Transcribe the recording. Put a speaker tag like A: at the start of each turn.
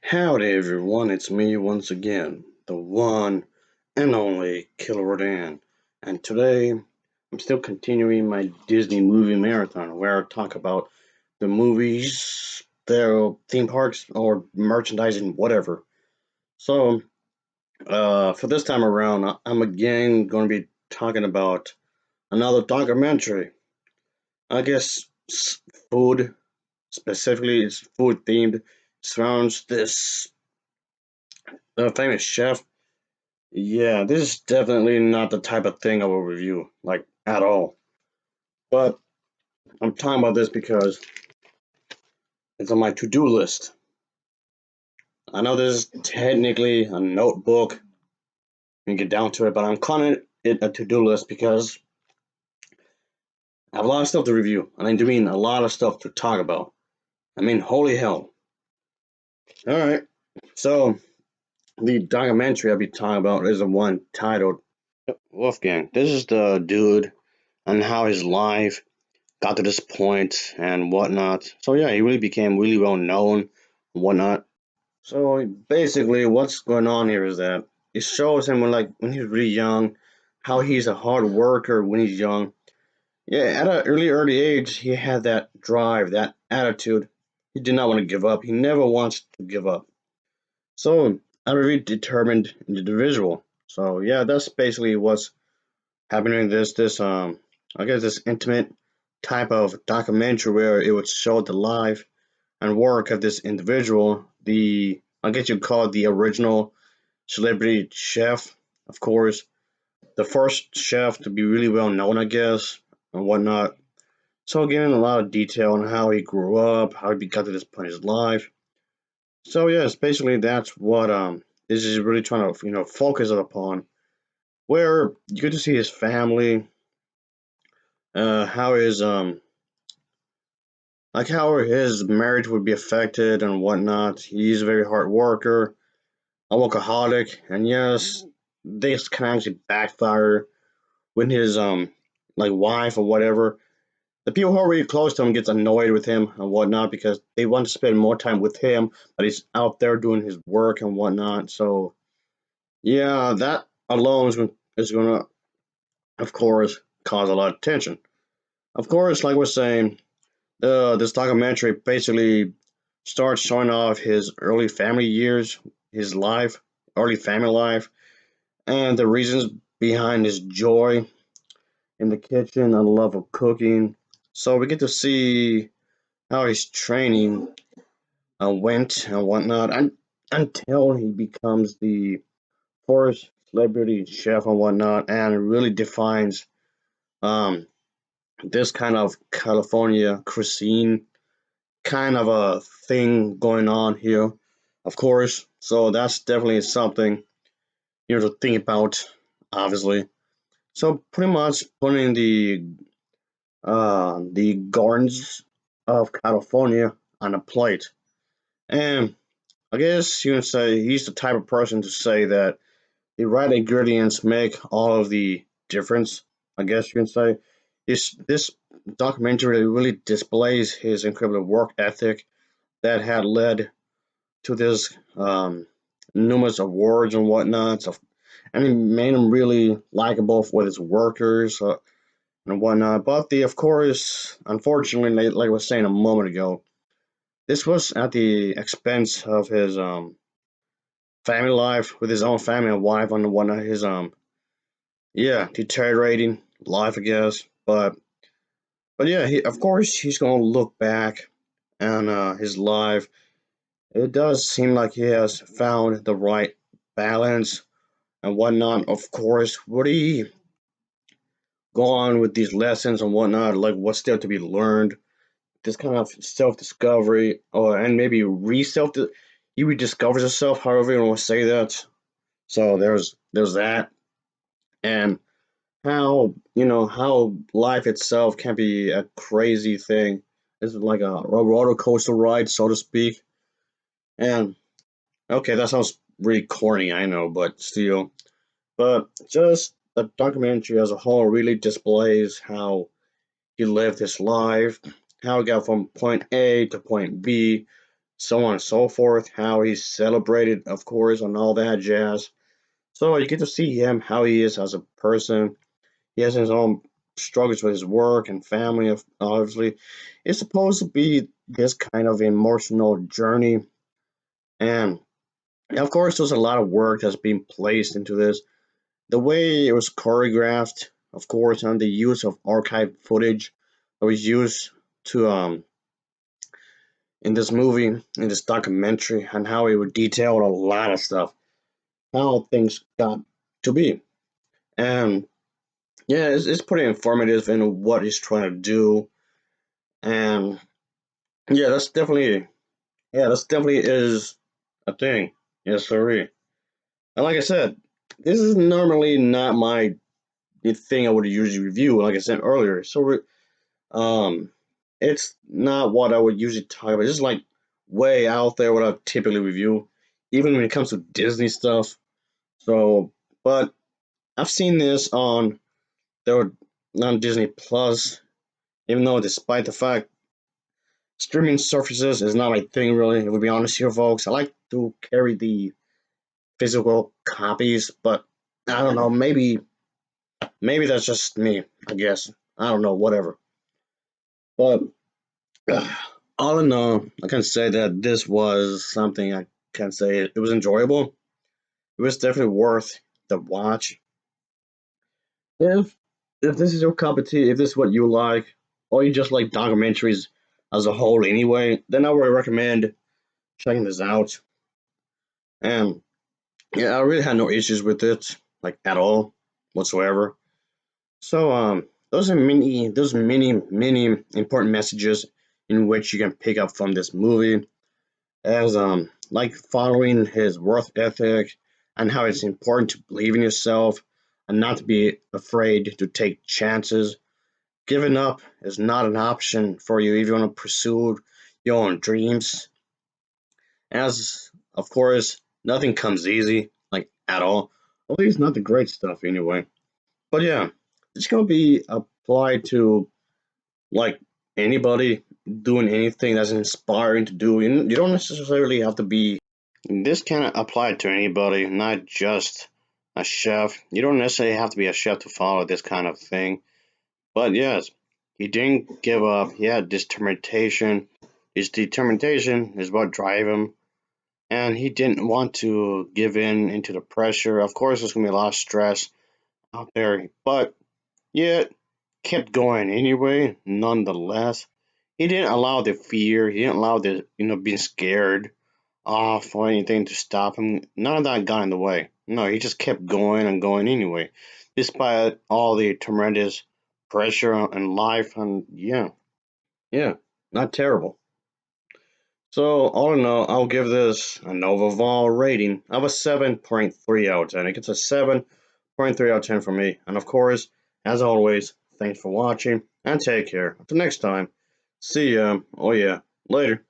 A: Howdy everyone, it's me once again, the one and only Killer Dan. And today I'm still continuing my Disney movie marathon where I talk about the movies, their theme parks, or merchandising, whatever. So, for this time around, I'm again going to be talking about another documentary. I guess food, specifically, it's food themed, surrounds this famous chef. Yeah, this is definitely not the type of thing I will review, like at all. But I'm talking about this because it's on my to-do list. I know this is technically a notebook when you get down to it, but I'm calling it a to-do list because I have a lot of stuff to review, and I do mean a lot of stuff to talk about. I mean, holy hell. All right, so the documentary I'll be talking about is the one titled Wolfgang. This is the dude and how his life got to this point and whatnot. So yeah, he really became really well known and whatnot. So basically, what's going on here is that it shows him when he's really young, how he's a hard worker when he's young. Yeah, at an early age, he had that drive, that attitude. He did not want to give up. He never wants to give up. So a very determined individual. So yeah, that's basically what's happening in this I guess this intimate type of documentary where it would show the life and work of this individual, the I guess you'd call it the original celebrity chef, of course, the first chef to be really well known, I guess, and whatnot. So giving a lot of detail on how he grew up, how he got to this point in his life. So yes, basically that's what this is really trying to focus upon. Where you get to see his family, how his like how his marriage would be affected and whatnot. He's a very hard worker, a workaholic, and yes, this can actually backfire when his like wife or whatever. The people who are really close to him gets annoyed with him and whatnot because they want to spend more time with him, but he's out there doing his work and whatnot. So yeah, that alone is gonna of course cause a lot of tension. Of course, like we're saying, this documentary basically starts showing off his early family years, his life, early family life, and the reasons behind his joy in the kitchen and love of cooking. So we get to see how his training went and whatnot, until he becomes the first celebrity chef and whatnot, and really defines um, this kind of California cuisine kind of a thing going on here, of course. So that's definitely something to think about, obviously. So pretty much putting the gardens of California on a plate, and I guess you can say he's the type of person to say that the right ingredients make all of the difference. I guess you can say this documentary really displays his incredible work ethic that had led to this numerous awards and whatnot. So, and it made him really likable with his workers and whatnot. But of course, unfortunately, like I was saying a moment ago, this was at the expense of his family life with his own family and wife and whatnot. His yeah, deteriorating life, I guess. But yeah, of course he's gonna look back on his life. It does seem like he has found the right balance and whatnot. Of course, would he go on with these lessons and whatnot? Like, what's still to be learned? This kind of self discovery, or and maybe re self. He rediscovers himself, however you want to say that. So there's that, and how how life itself can be a crazy thing. It's like a roller coaster ride, so to speak. And okay, that sounds really corny, I know, but still. But just the documentary as a whole really displays how he lived his life, how he got from point A to point B, so on and so forth, how he's celebrated, of course, and all that jazz. So you get to see him, how he is as a person. He has his own struggles with his work and family, obviously. It's supposed to be this kind of emotional journey. And of course, there's a lot of work that's being placed into this. The way it was choreographed, of course, and the use of archive footage that was used to in this movie, in this documentary, and how it would detail a lot of stuff, how things got to be. And yeah, it's pretty informative in what he's trying to do. And yeah, that's definitely is a thing. Yes, sir. And like I said, this is normally not my thing I would usually review. Like I said earlier, so um, it's not what I would usually talk about. It's just like way out there what I typically review, even when it comes to Disney stuff. So, but I've seen this on their non Disney Plus, even though despite the fact streaming services is not my thing really. To be honest here, folks, I like to carry the physical copies, but I don't know. Maybe that's just me. I guess I don't know. Whatever. But all in all, I can say that this was something I can say it was enjoyable. It was definitely worth the watch. If if this is your cup of tea, if this is what you like, or you just like documentaries as a whole anyway, then I would recommend checking this out. And yeah, I really had no issues with it, like at all, whatsoever. So those many important messages in which you can pick up from this movie, as like following his worth ethic and how it's important to believe in yourself and not to be afraid to take chances. Giving up is not an option for you if you want to pursue your own dreams. As of course, nothing comes easy, like at all. At least not the great stuff anyway. But yeah, it's gonna be applied to like anybody doing anything that's inspiring to do. You don't necessarily have to be. This can apply to anybody, not just a chef. You don't necessarily have to be a chef to follow this kind of thing. But yes, he didn't give up. He had determination. His determination is what drive him, and he didn't want to give in into the pressure. Of course, there's gonna be a lot of stress out there, but yet kept going anyway. Nonetheless, he didn't allow the fear. He didn't allow the being scared off or anything to stop him. None of that got in the way. No, he just kept going and going anyway, despite all the tremendous pressure in life. And yeah, not terrible. So all in all, I'll give this an overall rating of a 7.3 out of 10. It gets a 7.3 out of 10 for me. And of course, as always, thanks for watching and take care. Until next time, see ya. Oh yeah, later.